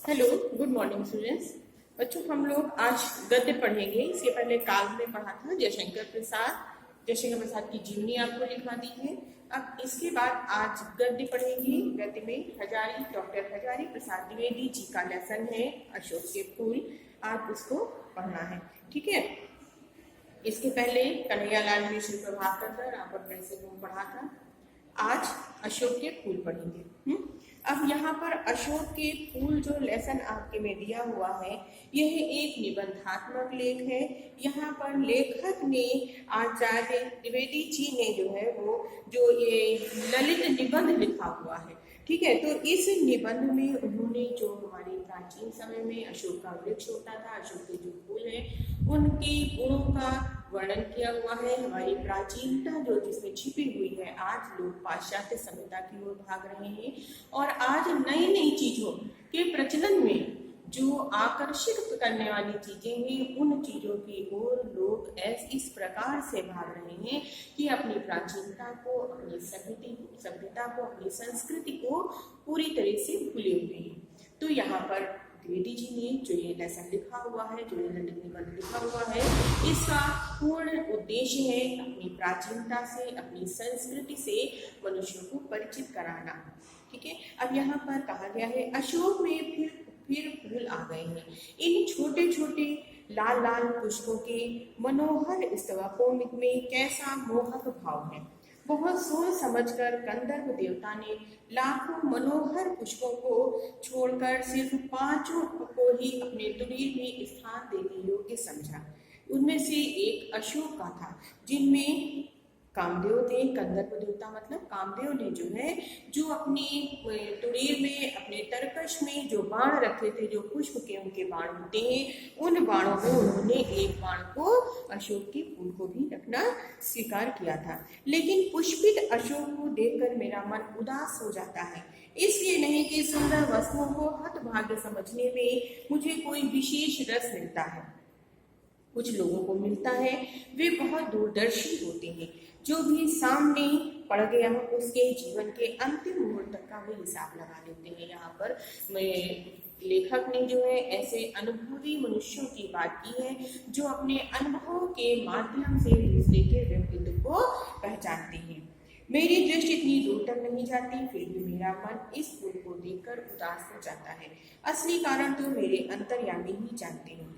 Hello, good morning students. बच्चों, हम लोग आज गद्य पढ़ेंगे। इसके पहले काव्य में पढ़ा था जयशंकर प्रसाद की जीवनी आपको लिखवा दी है। अब इसके बाद आज गद्य पढ़ेंगे। गद्य में डॉक्टर हजारी प्रसाद द्विवेदी जी का लेसन है अशोक के फूल। आज उसको पढ़ना है, ठीक है। इसके पहले कन्हैयालाल मिश्र प्रभाकर पर आप कैसे पढ़ा था। आज अशोक के फूल पढ़ेंगे। अब यहाँ पर अशोक के फूल जो लेसन आपके में दिया हुआ है, यह एक निबंधात्मक लेख है। यहाँ पर लेखक ने आचार्य द्विवेदी जी ने जो है वो जो ये ललित निबंध लिखा हुआ है, ठीक है। तो इस निबंध में उन्होंने जो हमारे प्राचीन समय में अशोक का वृक्ष होता था, अशोक के जो फूल है, उनके गुणों का वर्णन किया हुआ है। हमारी प्राचीनता जो जिसमें छिपी हुई है, आज लोग पाश्चात्य सभ्यता की ओर भाग रहे हैं और आज नई नई चीजों के प्रचलन में जो आकर्षित करने वाली चीजें हैं, उन चीजों की ओर लोग इस प्रकार से भाग रहे हैं कि अपनी प्राचीनता को, अपनी सभ्यता को, अपनी संस्कृति को पूरी तरह से भूले हुए हैं। तो यहाँ पर द्विवेदी जी ने जो ये लेसन लिखा हुआ है, जो ये ललित निबंध लिखा हुआ है, इसका पूर्ण उद्देश्य है अपनी प्राचीनता से, अपनी संस्कृति से मनुष्यों को परिचित कराना, ठीक है। अब यहाँ पर कहा गया है, अशोक में फिर फूल आ गए हैं। इन छोटे छोटे लाल लाल पुष्पों के मनोहर स्तवकों में कैसा मोहक भाव है। बहुत सोच समझकर गंधर्व देवता ने लाखों मनोहर पुष्पों को छोड़कर सिर्फ 5 को ही अपने तुरीर में स्थान देने योग्य समझा। उनमें से एक अशोक का था, जिनमें कामदेव ने, गंधर्व देवता मतलब कामदेव ने जो है, जो अपने तुरीर में, अपने तरकश में जो बाण रखे थे, जो पुष्प के उनके बाण होते हैं, उन बाणों में उन्होंने एक बाण को, अशोक के फूल को भी रखना स्वीकार किया था। लेकिन पुष्पित अशोक को देखकर मेरा मन उदास हो जाता है। इसलिए नहीं कि सुंदर वस्तुओं को हतभाग्य समझने में मुझे कोई विशेष रस मिलता है। कुछ लोगों को मिलता है, वे बहुत दूरदर्शी होते हैं। जो भी सामने पड़ गया उसके जीवन के अंतिम मुहूर्त तक का भी हिसाब लगा लेते हैं। यहाँ पर लेखक ने जो है ऐसे अनुभवी मनुष्यों की बात की है, जो अपने अनुभव के माध्यम से दूसरे के व्यक्तित्व को पहचानते हैं। मेरी दृष्टि इतनी दूर तक नहीं जाती, फिर भी मेरा मन इस फूल को देखकर उदास हो जाता है। असली कारण तो मेरे अंतर्यामी ही जानते होंगे।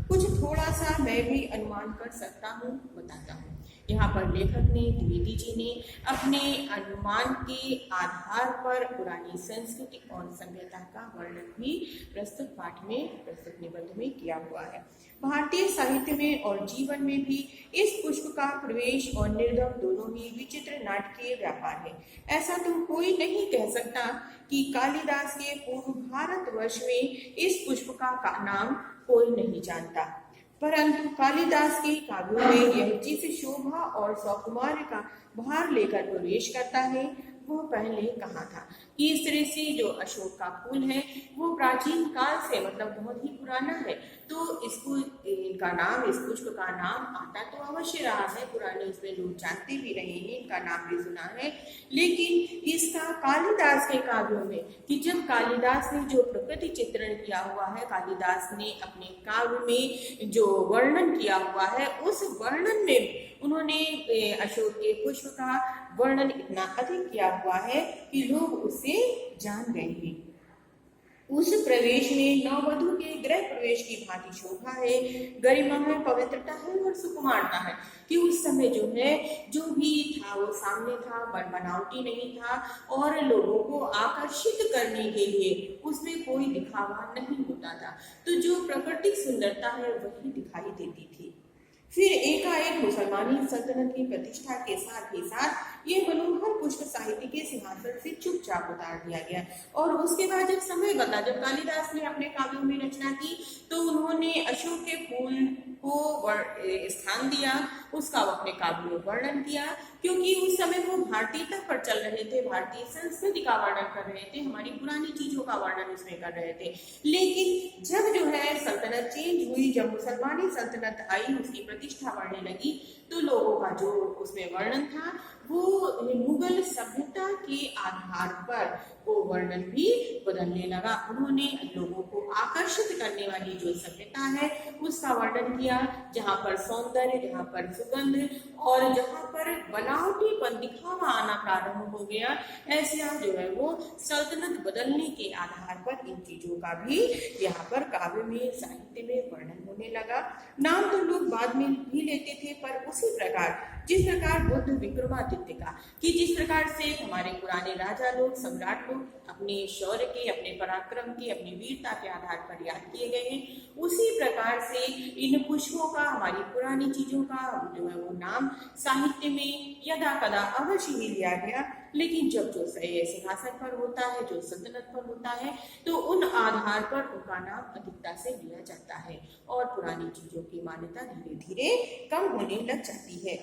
कुछ थोड़ा सा मैं भी अनुमान कर सकता हूँ, बताता हूँ। यहाँ पर लेखक ने, द्विवेदी जी ने अपने अनुमान के आधार पर पुरानी संस्कृति और सभ्यता का वर्णन भी प्रस्तुत पाठ में, प्रस्तुत निबंध में किया हुआ है। भारतीय साहित्य में और जीवन में भी इस पुष्प का प्रवेश और निर्गम दोनों ही विचित्र नाटकीय व्यापार है। ऐसा तो कोई नहीं कह सकता कि कालिदास के पूर्व भारतवर्ष में इस पुष्प का नाम कोई नहीं जानता, परंतु कालिदास के काव्यों में यह जिस शोभा और सौकुमार्य का भार लेकर प्रवेश करता है, वो पहले कहा था। इस तरह से जो अशोक का फूल है, वो प्राचीन काल से, मतलब बहुत ही पुराना है। तो इसको, इनका नाम, इस पुष्प का नाम आता तो अवश्य रहा है, पुराने इसमें लोग जानते भी रहे हैं, इनका नाम भी सुना है। लेकिन इसका कालिदास के काव्यों में, कि जब कालिदास ने जो प्रकृति चित्रण किया हुआ है, कालिदास ने अपने काव्य में जो वर्णन किया हुआ है, उस वर्णन में उन्होंने अशोक के पुष्प का वर्णन इतना अधिक किया हुआ है कि लोग उसे जान गए हैं। उस प्रवेश में नववधु के गृह प्रवेश की भांति शोभा है, गरिमा है, पवित्रता है और सुकुमारता है। कि उस समय जो है, जो भी था वो सामने था, बनावटी नहीं था और लोगों को आकर्षित करने के लिए उसमें कोई दिखावा नहीं होता था। तो जो प्राकृतिक सुंदरता है वही दिखाई देती थी। फिर एकाएक मुसलमानी सल्तनत की प्रतिष्ठा के साथ ही साथ ये मनोहर पुष्प साहित्य के सिंहासन से चुपचाप उतार दिया गया। और उसके बाद जब समय बदला, जब कालिदास ने अपने काव्यों में रचना की, तो उन्होंने अशोक के फूल को स्थान दिया, उसका अपने काव्य में वर्णन किया, क्योंकि उस समय वो भारतीयता पर चल रहे थे, भारतीय संस्कृति का वर्णन कर रहे थे, हमारी पुरानी चीजों का वर्णन इसमें कर रहे थे। लेकिन जब जो है सल्तनत चेंज हुई, जब मुसलमानी सल्तनत आई, उसकी प्रतिष्ठा बढ़ने लगी, तो लोगों का जो उसमें वर्णन था वो मुगल सभ्यता के आधार पर वो वर्णन भी बदलने लगा। उन्होंने लोगों को आकर्षित करने वाली जो सभ्यता है उसका वर्णन किया, जहाँ पर सौंदर्य, जहाँ पर सुगंध और जहाँ पर बनावटीपन, दिखावा आना प्रारंभ हो गया, ऐसा जो है वो सल्तनत बदलने के आधार पर इन चीजों का भी यहाँ पर काव्य में, साहित्य में वर्णन होने लगा। नाम तो लोग बाद में भी लेते थे, पर उसी प्रकार जिस प्रकार बुद्ध विक्रमादित्य का, कि जिस प्रकार से हमारे पुराने राजा लोग, सम्राट लोग अपने शौर्य के, अपने पराक्रम के, अपनी वीरता के आधार पर याद किए गए हैं, उसी प्रकार से इन पुष्पों का, हमारी पुरानी चीजों का जो है वो नाम साहित्य में यदा कदा अवश्य ही लिया गया। लेकिन जब जो सिंहासन पर होता है, जो सल्तनत पर होता है, तो उन आधार पर उनका नाम अधिकता से लिया जाता है और पुरानी चीजों की मान्यता धीरे धीरे कम होने लग जाती है।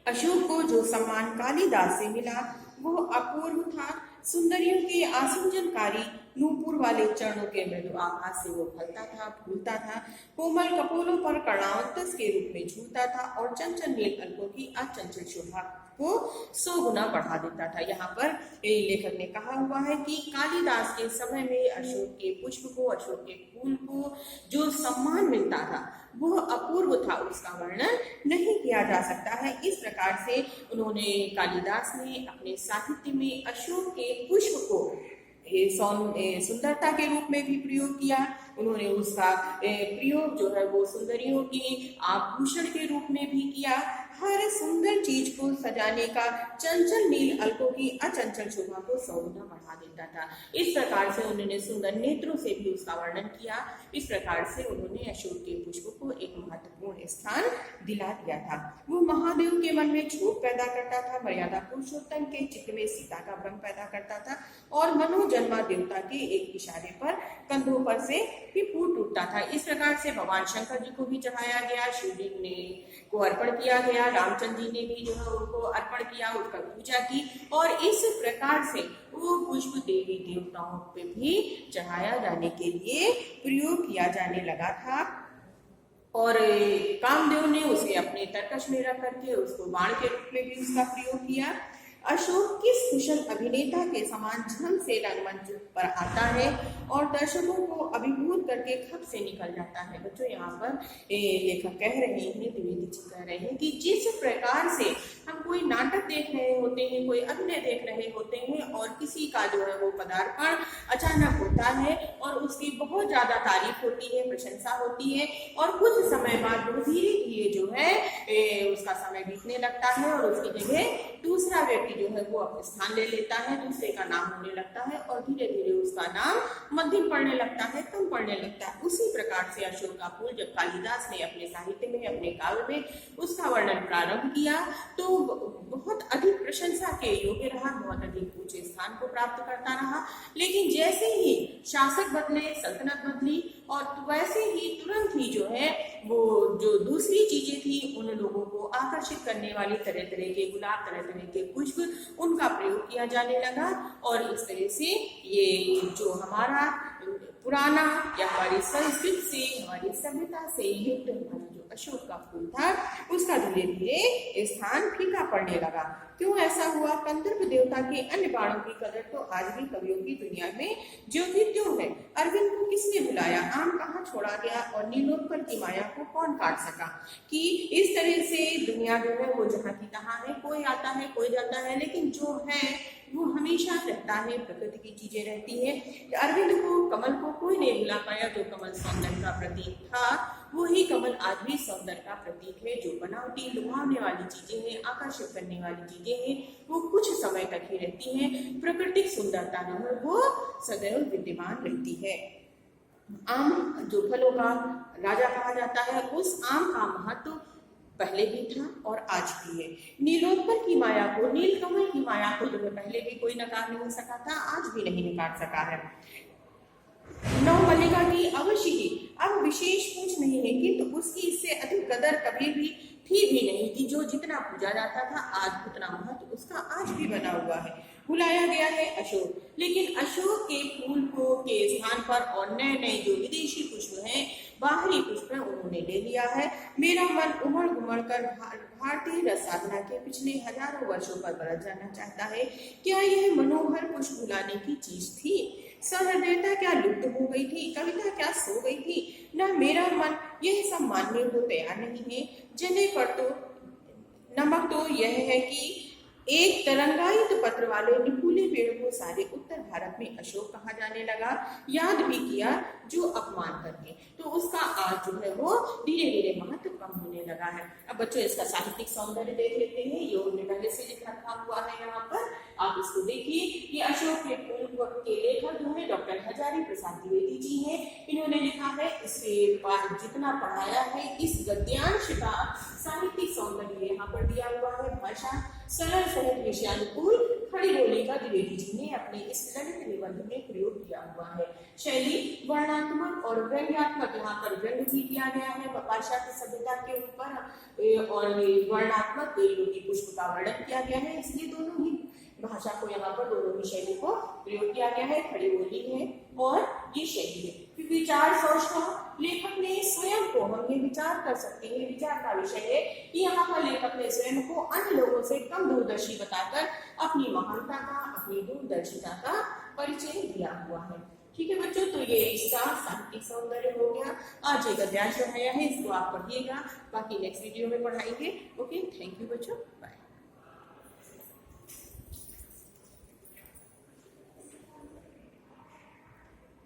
अशोक को जो सम्मान कालिदास से मिला वो अपूर्व था। सुंदरियों के आसंजनकारी नूपुर वाले चरणों के मृदु आभास से वो फलता था, फूलता था, कोमल कपोलों पर कर्णावतंस के रूप में झूलता था और चंचल नील अल्पों की अचंचल शोभा को 100 गुना बढ़ा देता था। यहाँ पर लेखक ने कहा हुआ है कि कालिदास के समय में अशोक के पुष्प को, अशोक के फूल को जो सम्मान मिलता था वो अपूर्व था, उसका वर्णन नहीं किया जा सकता है। इस प्रकार से उन्होंने, कालिदास ने अपने साहित्य में अशोक के पुष्प को सुंदरता के रूप में भी प्रयोग किया। उन्होंने उसका प्रयोग जो है वो सुंदरियों की आभूषण के रूप में भी किया। हर सुंदर चीज को सजाने का चंचल नील अल्पों की अचंचल शोभा को 100 गुना बढ़ा देता था। इस प्रकार से उन्होंने सुंदर नेत्रों से भी उसका वर्णन किया। इस प्रकार से उन्होंने अशोक के पुष्प को एक महत्वपूर्ण स्थान दिला दिया था। वो महादेव के मन में क्षोभ पैदा करता था, मर्यादा पुरुषोत्तम के चित्त में सीता का भ्रम पैदा करता था और मनोजन्मा देवता के एक इशारे पर कंधों पर से भी फूट टूटता था। इस प्रकार से भगवान शंकर जी को भी चढ़ाया गया, शिव जी ने को अर्पण किया गया, रामचंद्र जी ने भी जो है उनको अर्पण किया, उसका पूजा की और इस प्रकार से वो पुष्प देवी देवताओं पे भी चढ़ाया जाने के लिए प्रयोग किया जाने लगा था। और कामदेव ने उसे अपने तरकश में रख करके उसको बाण के रूप में भी उसका प्रयोग किया। अशोक किस कुशल अभिनेता के समान झंग से रंगमंच पर आता है और दर्शकों को अभिभूत करके खप से निकल जाता है। बच्चों, यहाँ पर लेखक कह रहे हैं, द्विवेदी जी कह रहे हैं कि जिस प्रकार से हम कोई नाटक देख रहे होते हैं, कोई अभिनय देख रहे होते हैं और किसी का जो है वो पदार्पण अचानक होता है और उसकी बहुत ज्यादा तारीफ होती है, प्रशंसा होती है और कुछ समय बाद धीरे धीरे जो है उसका समय बीतने लगता है और उसकी जगह दूसरा व्यक्ति जो है वो अपने स्थान ले लेता है, दूसरे का नाम होने लगता है और धीरे धीरे उसका नाम मध्यम पड़ने लगता है, कम पड़ने लगता है। उसी प्रकार से अशोक का फूल जब कालिदास ने अपने साहित्य में, अपने काव्य में उसका वर्णन प्रारंभ किया तो बहुत अधिक प्रशंसा के योग्य रहा, बहुत अधिक ऊंचे स्थान को प्राप्त करता रहा। लेकिन जैसे ही शासक बदले, सल्तनत बदली और वैसे ही तुरंत ही जो है वो जो दूसरी चीजें थी उन लोगों को आकर्षित करने वाली तरह तरह के गुलाब, तरह तरह के पुष्प, उनका प्रयोग किया जाने लगा और इस तरह से ये जो हमारा पुराना या हमारी संस्कृति से, हमारी सभ्यता से युक्त हमारा जो अशोक का फूल था उसका धीरे धीरे स्थान फीका पड़ने लगा। क्यों ऐसा हुआ? कंदर्प देवता के अन्य बाणों की कदर तो आज भी कवियों की दुनिया में ज्यों की त्यों है। अरविंद को किसने बुलाया, आम कहाँ छोड़ा गया और नीलोत्पल की माया को कौन काट सका, कि इस तरह से दुनिया जो है वो जहाँ की तहाँ है, कोई आता है कोई जाता है, लेकिन जो है वो हमेशा रहता है, प्रकृति की चीजें रहती है। अरविंद को, कमल को कोई नहीं भुला पाया। जो कमल सौंदर्य का प्रतीक था वही कमल आज भी सौंदर्य का प्रतीक है। जो बनावटी, लुभावने वाली चीजें हैं, आकर्षित करने वाली चीजें हैं, वो कुछ समय तक ही रहती हैं। प्राकृतिक सुंदरता जो है वो सदैव विद्यमान रहती है। आम जो फलों का राजा कहा जाता है, उस आम का महत्व पहले भी था और आज भी है। नीलोत्पल की माया को, नीलकमल की माया को जो है पहले भी कोई नकार नहीं सका था, आज भी नहीं निकाल सका है। नवमल्लिका की अवश्य ही अब विशेष पूछ नहीं है, किंतु उसकी इससे अधिक कदर कभी भी थी भी नहीं कि जो जितना पूजा जाता था आज उतना महत्व उसका आज भी बना हुआ है। बुलाया गया है अशोक, लेकिन अशोक के फूल को के स्थान पर और नए नए जो विदेशी पुष्प हैं, बाहरी पुष्प उन्होंने ले लिया है। मेरा मन उमड़ घुमड़ कर भारतीय रस साधना के पिछले हजारों वर्षों पर बरस जाना चाहता है। क्या यह मनोहर पुष्प सुलाने की चीज थी। सहृदयता क्या लुप्त हो गई थी, कविता क्या सो गई थी, ना मेरा मन यह सब मानने को तैयार नहीं है। जने पर तो नमक तो यह है कि एक तरंगायित पत्र वाले निपुले पेड़ को सारे उत्तर भारत में अशोक कहा जाने लगा, याद भी किया जो अपमान करके। तो उसका आज जो है वो धीरे धीरे महत्व कम होने लगा है। अब बच्चों इसका साहित्यिक सौंदर्य देख लेते हैं। योग ने पहले से लिख रखा हुआ है यहाँ पर, आप इसको देखिए। ये अशोक के फूल के लेखक जो है डॉक्टर हजारी प्रसाद द्विवेदी जी हैं। इन्होंने लिखा है, इससे जितना पढ़ाया है इस गद्यांश का साहित्यिक सौंदर्य यहाँ पर दिया हुआ है। भाषा सरल सहज विषयानुकूल खड़ी बोली का द्विवेदी जी ने अपने इस ललित निबंध में प्रयोग किया हुआ है। शैली वर्णात्मक और व्यंग्यात्मक, यहाँ पर व्यंग भी किया गया है भाषा की सभ्यता के ऊपर, और वर्णात्मक की पुष्प का वर्णन किया गया है। इसलिए दोनों ही भाषा को यहाँ पर दोनों ही शैली को प्रयोग किया गया है। खड़ी बोली है और ये शैली है। विचार सौष्ठव, लेखक ने स्वयं को, हम ये विचार कर सकते हैं, विचार का विषय है कि यहाँ पर लेखक ने स्वयं को अन्य लोगों से कम दूरदर्शी बताकर अपनी महानता का, अपनी दूरदर्शिता का परिचय दिया हुआ है। ठीक है बच्चों, तो ये इसका साहित्यिक सौंदर्य हो गया। आज ये गद्यांश है, इसको आप पढ़िएगा, बाकी नेक्स्ट वीडियो में पढ़ाएंगे। ओके, थैंक यू बच्चों, बाय।